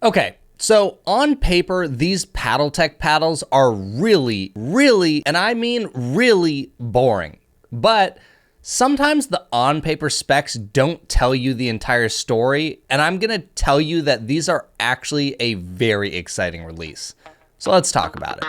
Okay, so on paper, these PaddleTek paddles are really, and I mean really boring. But sometimes the on-paper specs don't tell you the entire story, and I'm gonna tell you that these are actually a very exciting release. So let's talk about it.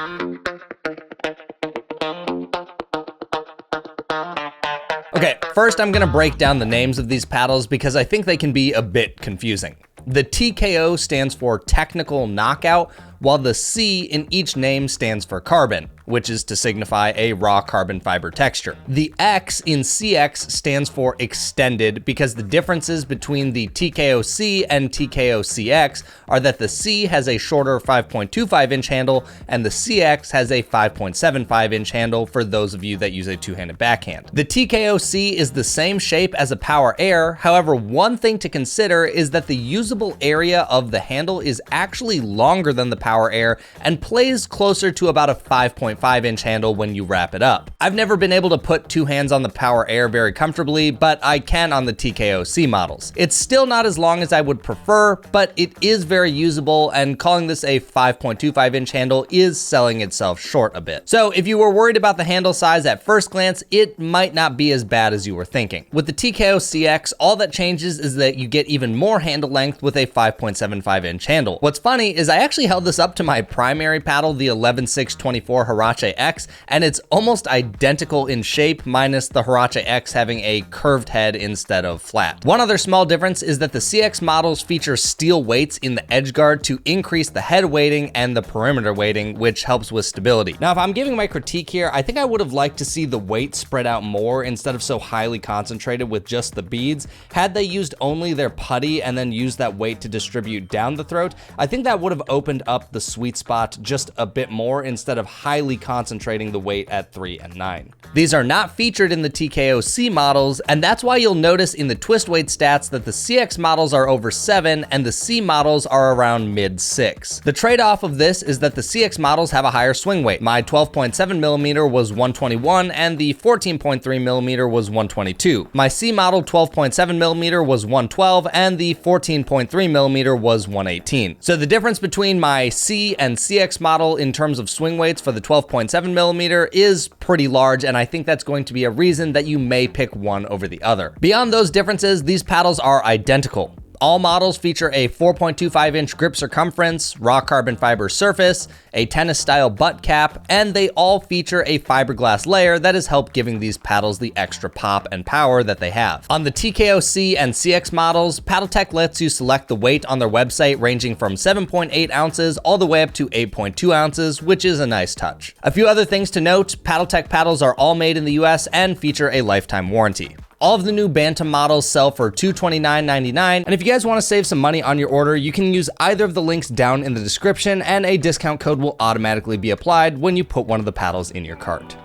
Okay, first I'm gonna break down the names of these paddles because I think they can be a bit confusing. The TKO stands for technical knockout, while the C in each name stands for carbon, which is to signify a raw carbon fiber texture. The X in CX stands for extended because the differences between the TKO-C and TKO-CX are that the C has a shorter 5.25 inch handle and the CX has a 5.75 inch handle for those of you that use a two-handed backhand. The TKO-C is the same shape as a power air, however, one thing to consider is that the usable area of the handle is actually longer than the power air and plays closer to about a 5.5 inch handle when you wrap it up. I've never been able to put two hands on the power air very comfortably, but I can on the TKO-C models. It's still not as long as I would prefer, but it is very usable, and calling this a 5.25 inch handle is selling itself short a bit. So if you were worried about the handle size at first glance, it might not be as bad as you were thinking. With the TKO-CX, all that changes is that you get even more handle length with a 5.75 inch handle. What's funny is I actually held this up to my primary paddle, the 11-6-24 Huarache X, and it's almost identical in shape, minus the Huarache X having a curved head instead of flat. One other small difference is that the CX models feature steel weights in the edge guard to increase the head weighting and the perimeter weighting, which helps with stability. Now, if I'm giving my critique here, I think I would have liked to see the weight spread out more instead of so highly concentrated with just the beads. Had they used only their putty and then used that weight to distribute down the throat, I think that would have opened up the sweet spot just a bit more instead of highly concentrating the weight at 3 and 9. These are not featured in the TKO-C models, and that's why you'll notice in the twist weight stats that the CX models are over 7 and the C models are around mid 6. The trade-off of this is that the CX models have a higher swing weight. My 12.7 millimeter was 121 and the 14.3 millimeter was 122. My C model 12.7 millimeter was 112 and the 14.3 millimeter was 118. So the difference between my C and CX model in terms of swing weights for the 12.7 millimeter is pretty large, and I think that's going to be a reason that you may pick one over the other. Beyond those differences, these paddles are identical. All models feature a 4.25 inch grip circumference, raw carbon fiber surface, a tennis style butt cap, and they all feature a fiberglass layer that has helped giving these paddles the extra pop and power that they have. On the TKO-C and CX models, PaddleTek lets you select the weight on their website ranging from 7.8 ounces all the way up to 8.2 ounces, which is a nice touch. A few other things to note: PaddleTek paddles are all made in the US and feature a lifetime warranty. All of the new Bantam models sell for $229.99, and if you guys want to save some money on your order, you can use either of the links down in the description, and a discount code will automatically be applied when you put one of the paddles in your cart.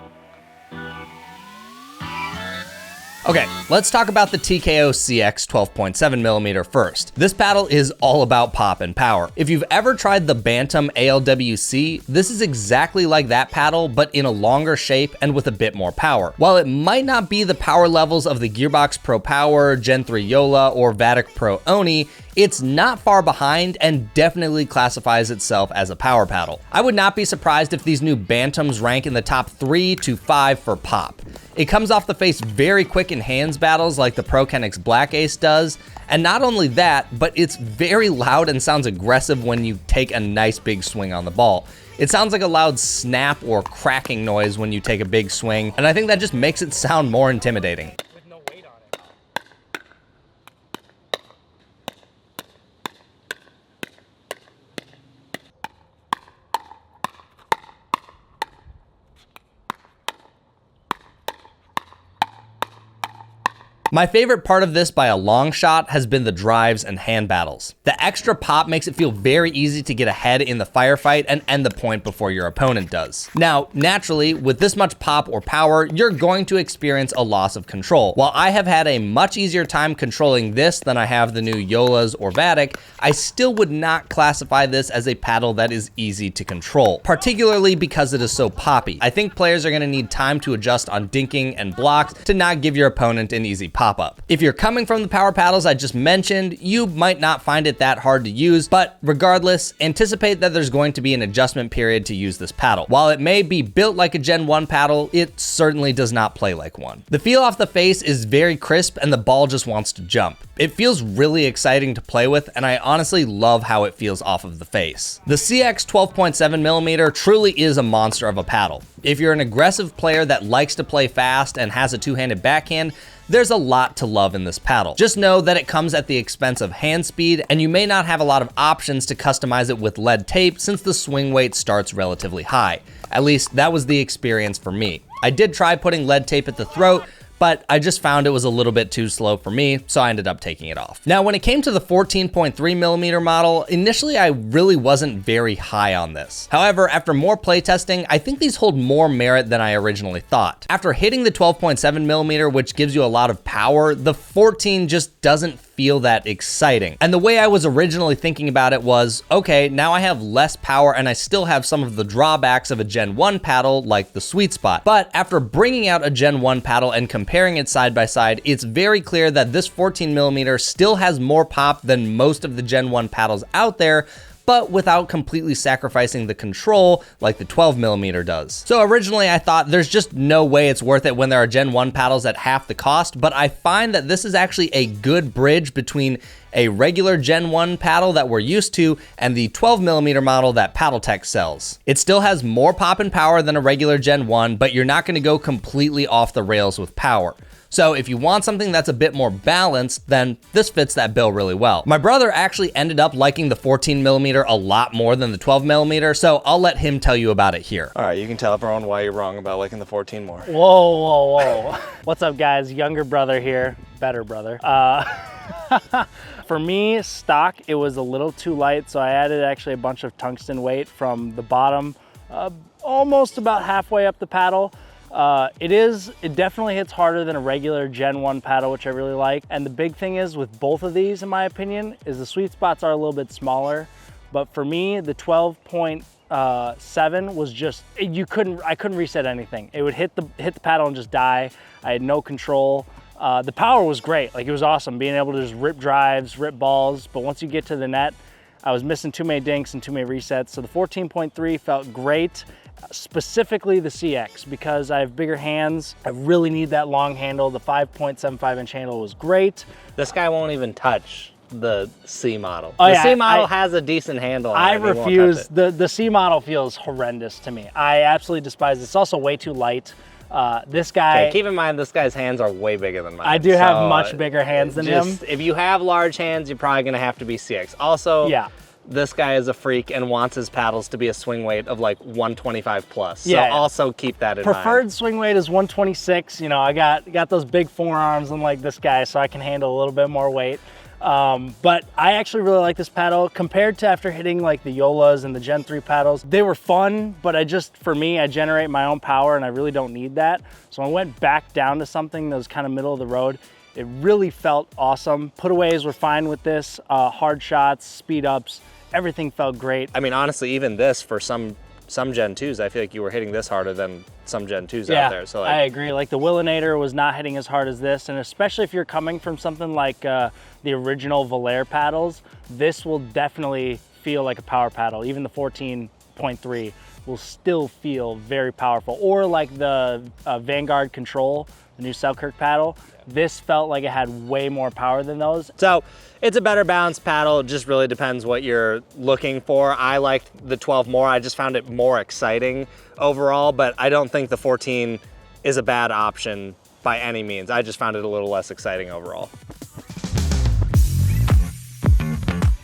Okay, let's talk about the TKO-CX 12.7 millimeter first. This paddle is all about pop and power. If you've ever tried the Bantam ALW-C, this is exactly like that paddle, but in a longer shape and with a bit more power. While it might not be the power levels of the Gearbox Pro Power, Gen 3 Yola, or Vatic Pro Oni, it's not far behind and definitely classifies itself as a power paddle. I would not be surprised if these new Bantams rank in the top 3 to 5 for pop. It comes off the face very quick in hands battles like the Pro Kenix Black Ace does, and not only that, but it's very loud and sounds aggressive when you take a nice big swing on the ball. It sounds like a loud snap or cracking noise when you take a big swing, and I think that just makes it sound more intimidating. My favorite part of this by a long shot has been the drives and hand battles. The extra pop makes it feel very easy to get ahead in the firefight and end the point before your opponent does. Now, naturally, with this much pop or power, you're going to experience a loss of control. While I have had a much easier time controlling this than I have the new Yolas or Vatic, I still would not classify this as a paddle that is easy to control, particularly because it is so poppy. I think players are going to need time to adjust on dinking and blocks to not give your opponent an easy pop pop-up. If you're coming from the power paddles I just mentioned, you might not find it that hard to use, but regardless, anticipate that there's going to be an adjustment period to use this paddle. While it may be built like a Gen 1 paddle, it certainly does not play like one. The feel off the face is very crisp and the ball just wants to jump. It feels really exciting to play with, and I honestly love how it feels off of the face. The CX 12.7mm truly is a monster of a paddle. If you're an aggressive player that likes to play fast and has a two-handed backhand, there's a lot to love in this paddle. Just know that it comes at the expense of hand speed, and you may not have a lot of options to customize it with lead tape since the swing weight starts relatively high. At least that was the experience for me. I did try putting lead tape at the throat, but I just found it was a little bit too slow for me, so I ended up taking it off. Now, when it came to the 14.3mm model, initially I really wasn't very high on this. However, after more playtesting, I think these hold more merit than I originally thought. After hitting the 12.7mm, which gives you a lot of power, the 14 just doesn't feel that exciting. And the way I was originally thinking about it was, okay, now I have less power and I still have some of the drawbacks of a Gen 1 paddle, like the sweet spot. But after bringing out a Gen 1 paddle and comparing it side by side, it's very clear that this 14mm still has more pop than most of the Gen 1 paddles out there, but without completely sacrificing the control like the 12mm does. So originally I thought there's just no way it's worth it when there are Gen 1 paddles at half the cost, but I find that this is actually a good bridge between a regular Gen 1 paddle that we're used to and the 12mm model that PaddleTek sells. It still has more pop and power than a regular Gen 1, but you're not gonna go completely off the rails with power. So if you want something that's a bit more balanced, then this fits that bill really well. My brother actually ended up liking the 14mm a lot more than the 12mm, so I'll let him tell you about it here. All right, you can tell everyone why you're wrong about liking the 14 more. Whoa, whoa, whoa. What's up, guys? Younger brother here, better brother. For me, stock, it was a little too light, so I added actually a bunch of tungsten weight from the bottom, almost about halfway up the paddle. It definitely hits harder than a regular Gen 1 paddle, which I really like. And the big thing is with both of these, in my opinion, is the sweet spots are a little bit smaller. But for me, the 12.7 was just, I couldn't reset anything. It would hit the paddle and just die. I had no control. The power was great. Like, it was awesome being able to just rip drives, rip balls. But once you get to the net, I was missing too many dinks and too many resets. So the 14.3 felt great. Specifically the CX, because I have bigger hands. I really need that long handle. The 5.75 inch handle was great. This guy won't even touch the C model. Oh, the yeah, C model has a decent handle on I it. refuse. The C model feels horrendous to me. I absolutely despise it. It's also way too light. This guy. Okay, keep in mind this guy's hands are way bigger than mine. I do have much bigger hands than him. If you have large hands, you're probably gonna have to be CX. Also, yeah. This guy is a freak and wants his paddles to be a swing weight of like 125 plus. Yeah. So also keep that in mind. Preferred swing weight is 126. You know, I got those big forearms unlike this guy, so I can handle a little bit more weight. But I actually really like this paddle compared to after hitting like the Yolas and the Gen 3 paddles. They were fun, but for me, I generate my own power and I really don't need that. So I went back down to something that was kind of middle of the road. It really felt awesome. Putaways were fine with this, hard shots, speed ups, everything felt great. I mean, honestly, even this for some Gen 2s, I feel like you were hitting this harder than some Gen 2s out there. So like, I agree. Like the Willinator was not hitting as hard as this, and especially if you're coming from something like the original Valair paddles, this will definitely feel like a power paddle. Even the 14.3 will still feel very powerful. Or like the Vanguard Control, the new Selkirk paddle, this felt like it had way more power than those. So it's a better balanced paddle. It just really depends what you're looking for. I liked the 12 more. I just found it more exciting overall, but I don't think the 14 is a bad option by any means. I just found it a little less exciting overall.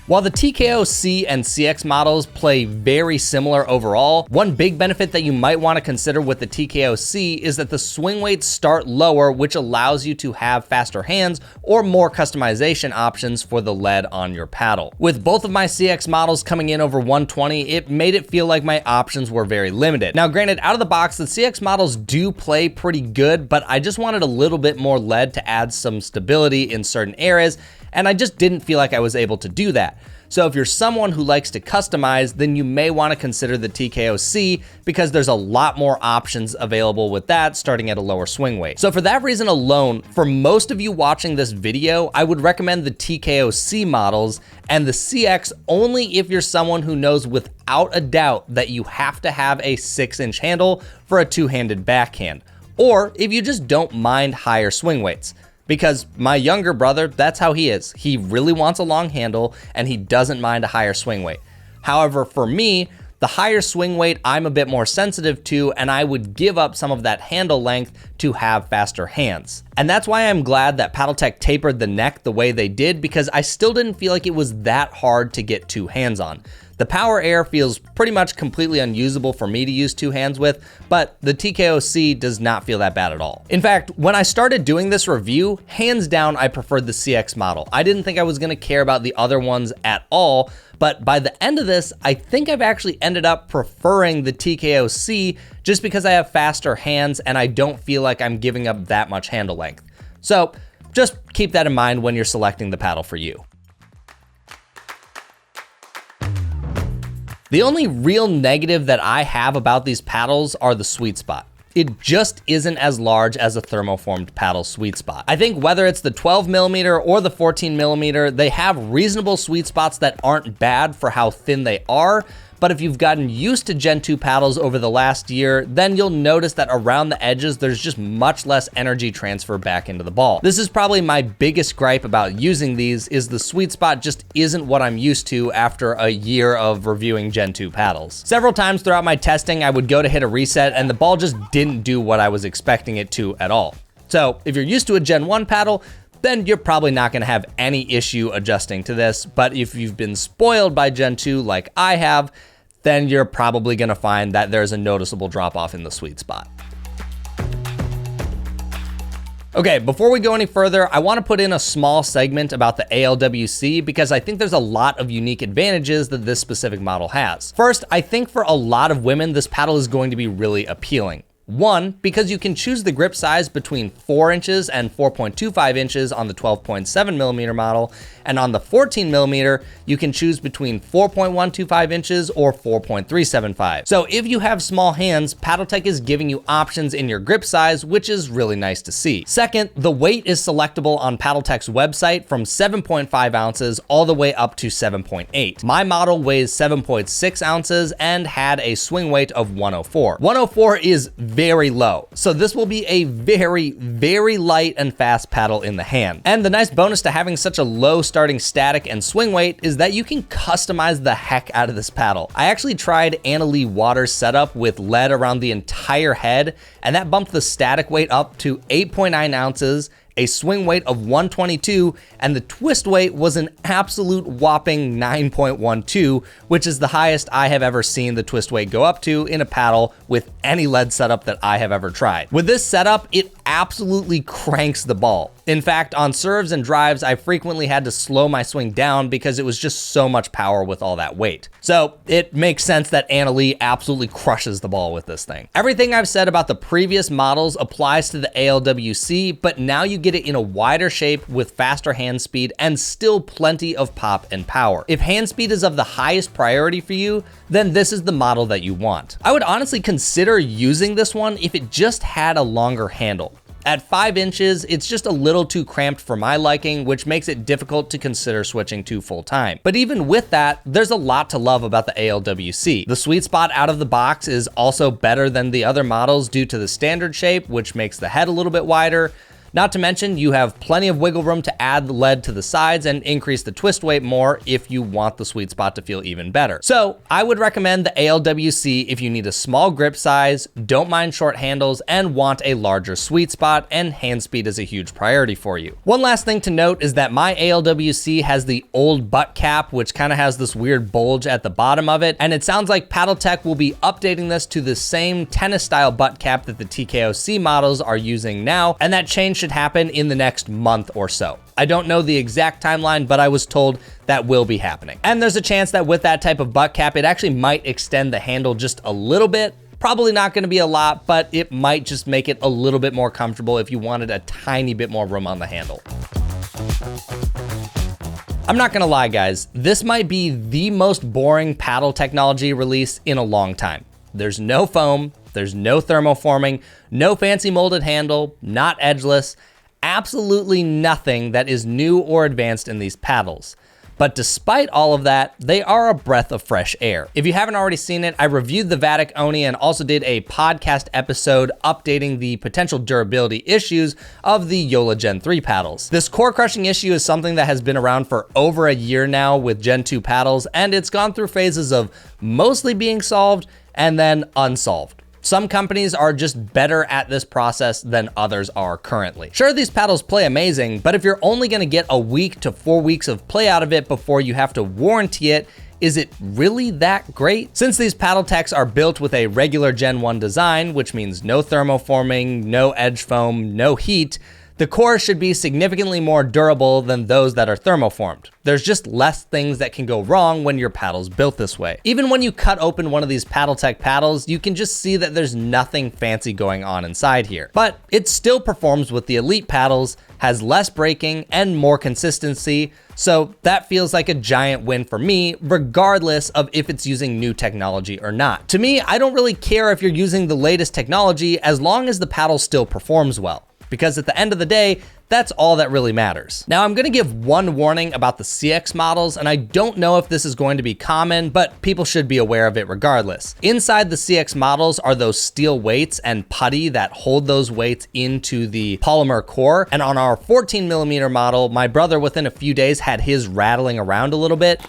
While the TKO-C and CX models play very similar overall, one big benefit that you might want to consider with the TKO-C is that the swing weights start lower, which allows you to have faster hands or more customization options for the lead on your paddle. With both of my CX models coming in over 120, it made it feel like my options were very limited. Now granted, out of the box, the CX models do play pretty good, but I just wanted a little bit more lead to add some stability in certain areas, and I just didn't feel like I was able to do that. So if you're someone who likes to customize, then you may want to consider the TKO-C because there's a lot more options available with that starting at a lower swing weight. So for that reason alone, for most of you watching this video, I would recommend the TKO-C models and the CX only if you're someone who knows without a doubt that you have to have a 6-inch handle for a two-handed backhand, or if you just don't mind higher swing weights. Because my younger brother, that's how he is. He really wants a long handle and he doesn't mind a higher swing weight. However, for me, the higher swing weight I'm a bit more sensitive to, and I would give up some of that handle length to have faster hands. And that's why I'm glad that PaddleTek tapered the neck the way they did, because I still didn't feel like it was that hard to get two hands on. The Power Air feels pretty much completely unusable for me to use two hands with, but the TKO-C does not feel that bad at all. In fact, when I started doing this review, hands down, I preferred the CX model. I didn't think I was gonna care about the other ones at all, but by the end of this, I think I've actually ended up preferring the TKO-C just because I have faster hands and I don't feel like I'm giving up that much handle length. So just keep that in mind when you're selecting the paddle for you. The only real negative that I have about these paddles are the sweet spot. It just isn't as large as a thermoformed paddle sweet spot. I think whether it's the 12mm or the 14mm, they have reasonable sweet spots that aren't bad for how thin they are. But if you've gotten used to Gen 2 paddles over the last year, then you'll notice that around the edges, there's just much less energy transfer back into the ball. This is probably my biggest gripe about using these, is the sweet spot just isn't what I'm used to after a year of reviewing Gen 2 paddles. Several times throughout my testing, I would go to hit a reset and the ball just didn't do what I was expecting it to at all. So if you're used to a Gen 1 paddle, then you're probably not gonna have any issue adjusting to this. But if you've been spoiled by Gen 2 like I have, then you're probably gonna find that there's a noticeable drop off in the sweet spot. Okay, before we go any further, I wanna put in a small segment about the ALW-C because I think there's a lot of unique advantages that this specific model has. First, I think for a lot of women, this paddle is going to be really appealing. One, because you can choose the grip size between 4 inches and 4.25 inches on the 12.7mm model, and on the 14mm, you can choose between 4.125 inches or 4.375. So if you have small hands, PaddleTek is giving you options in your grip size, which is really nice to see. Second, the weight is selectable on PaddleTek's website from 7.5 ounces all the way up to 7.8. My model weighs 7.6 ounces and had a swing weight of 104. 104 is very low, so this will be a very, very light and fast paddle in the hand. And the nice bonus to having such a low starting static and swing weight is that you can customize the heck out of this paddle. I actually tried Anna Lee Waters' setup with lead around the entire head, and that bumped the static weight up to 8.9 ounces, a swing weight of 122, and the twist weight was an absolute whopping 9.12, which is the highest I have ever seen the twist weight go up to in a paddle with any lead setup that I have ever tried. With this setup, it absolutely cranks the ball. In fact, on serves and drives, I frequently had to slow my swing down because it was just so much power with all that weight. So it makes sense that Anna Lee absolutely crushes the ball with this thing. Everything I've said about the previous models applies to the ALW-C, but now you get it in a wider shape with faster hand speed and still plenty of pop and power. If hand speed is of the highest priority for you, then this is the model that you want. I would honestly consider using this one if it just had a longer handle. At 5 inches, it's just a little too cramped for my liking, which makes it difficult to consider switching to full time. But even with that, there's a lot to love about the ALW-C. The sweet spot out of the box is also better than the other models due to the standard shape, which makes the head a little bit wider. Not to mention, you have plenty of wiggle room to add the lead to the sides and increase the twist weight more if you want the sweet spot to feel even better. So I would recommend the ALW-C if you need a small grip size, don't mind short handles, and want a larger sweet spot, and hand speed is a huge priority for you. One last thing to note is that my ALW-C has the old butt cap, which kind of has this weird bulge at the bottom of it, and it sounds like PaddleTek will be updating this to the same tennis style butt cap that the TKO-C models are using now, and that change should happen in the next month or so. I don't know the exact timeline, but I was told that will be happening. And there's a chance that with that type of butt cap, it actually might extend the handle just a little bit. Probably not gonna be a lot, but it might just make it a little bit more comfortable if you wanted a tiny bit more room on the handle. I'm not gonna lie guys, this might be the most boring paddle technology release in a long time. There's no foam, there's no thermoforming, no fancy molded handle, not edgeless, absolutely nothing that is new or advanced in these paddles. But despite all of that, they are a breath of fresh air. If you haven't already seen it, I reviewed the Vatic Oni and also did a podcast episode updating the potential durability issues of the Yola Gen 3 paddles. This core crushing issue is something that has been around for over a year now with Gen 2 paddles, and it's gone through phases of mostly being solved and then unsolved. Some companies are just better at this process than others are currently. Sure, these paddles play amazing, but if you're only gonna get a week to 4 weeks of play out of it before you have to warranty it, is it really that great? Since these PaddleTeks are built with a regular Gen 1 design, which means no thermoforming, no edge foam, no heat, the core should be significantly more durable than those that are thermoformed. There's just less things that can go wrong when your paddle's built this way. Even when you cut open one of these PaddleTek paddles, you can just see that there's nothing fancy going on inside here. But it still performs with the Elite paddles, has less braking and more consistency, so that feels like a giant win for me, regardless of if it's using new technology or not. To me, I don't really care if you're using the latest technology as long as the paddle still performs well, because at the end of the day, that's all that really matters. Now I'm gonna give one warning about the CX models, and I don't know if this is going to be common, but people should be aware of it regardless. Inside the CX models are those steel weights and putty that hold those weights into the polymer core. And on our 14mm model, my brother within a few days had his rattling around a little bit.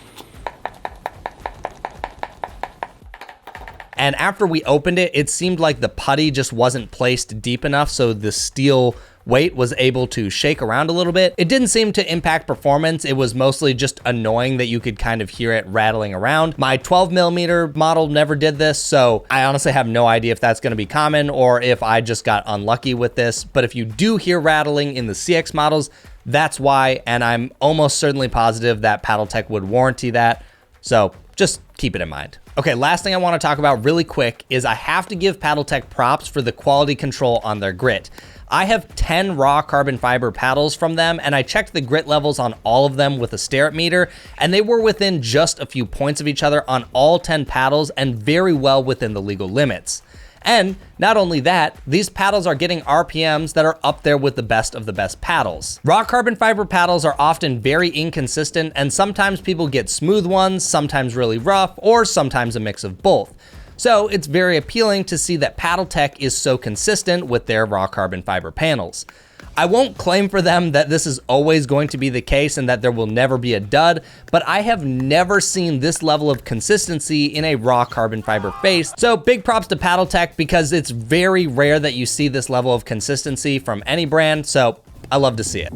And after we opened it, it seemed like the putty just wasn't placed deep enough, so the steel weight was able to shake around a little bit. It didn't seem to impact performance. It was mostly just annoying that you could kind of hear it rattling around. My 12mm model never did this, so I honestly have no idea if that's gonna be common or if I just got unlucky with this. But if you do hear rattling in the CX models, that's why, and I'm almost certainly positive that PaddleTek would warranty that. So just keep it in mind. Okay, last thing I wanna talk about really quick is I have to give PaddleTek props for the quality control on their grit. I have 10 raw carbon fiber paddles from them, and I checked the grit levels on all of them with a Starrett meter, and they were within just a few points of each other on all 10 paddles and very well within the legal limits. And not only that, these paddles are getting RPMs that are up there with the best of the best paddles. Raw carbon fiber paddles are often very inconsistent, and sometimes people get smooth ones, sometimes really rough, or sometimes a mix of both. So it's very appealing to see that PaddleTek is so consistent with their raw carbon fiber panels. I won't claim for them that this is always going to be the case and that there will never be a dud, but I have never seen this level of consistency in a raw carbon fiber face. So big props to PaddleTek, because it's very rare that you see this level of consistency from any brand, so I love to see it.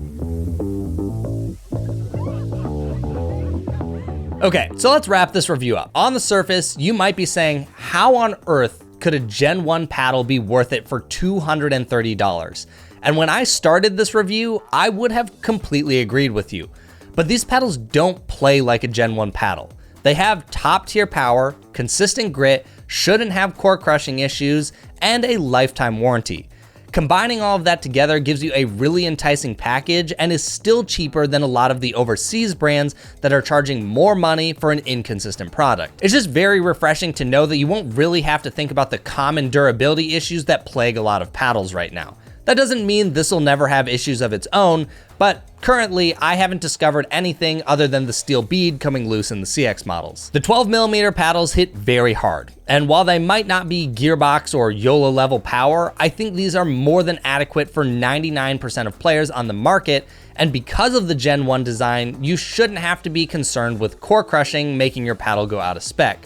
Okay, so let's wrap this review up. On the surface, you might be saying, how on earth could a Gen 1 paddle be worth it for $230? And when I started this review, I would have completely agreed with you. But these paddles don't play like a Gen 1 paddle. They have top tier power, consistent grit, shouldn't have core crushing issues, and a lifetime warranty. Combining all of that together gives you a really enticing package and is still cheaper than a lot of the overseas brands that are charging more money for an inconsistent product. It's just very refreshing to know that you won't really have to think about the common durability issues that plague a lot of paddles right now. That doesn't mean this will never have issues of its own, but currently I haven't discovered anything other than the steel bead coming loose in the CX models. The 12mm paddles hit very hard, and while they might not be gearbox or Yola level power, I think these are more than adequate for 99% of players on the market, and because of the Gen 1 design, you shouldn't have to be concerned with core crushing making your paddle go out of spec.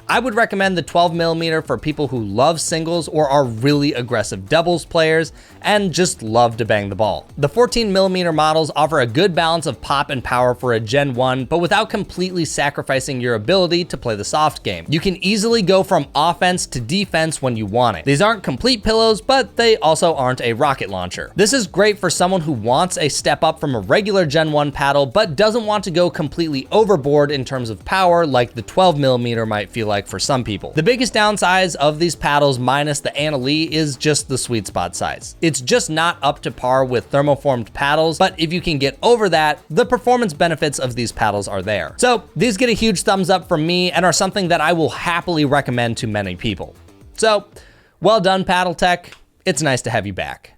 I would recommend the 12mm for people who love singles or are really aggressive doubles players and just love to bang the ball. The 14mm models offer a good balance of pop and power for a Gen 1, but without completely sacrificing your ability to play the soft game. You can easily go from offense to defense when you want it. These aren't complete pillows, but they also aren't a rocket launcher. This is great for someone who wants a step up from a regular Gen 1 paddle, but doesn't want to go completely overboard in terms of power like the 12mm might feel like like for some people. The biggest downside of these paddles minus the ALW-C is just the sweet spot size. It's just not up to par with thermoformed paddles, but if you can get over that, the performance benefits of these paddles are there. So these get a huge thumbs up from me and are something that I will happily recommend to many people. So, well done, PaddleTek. It's nice to have you back.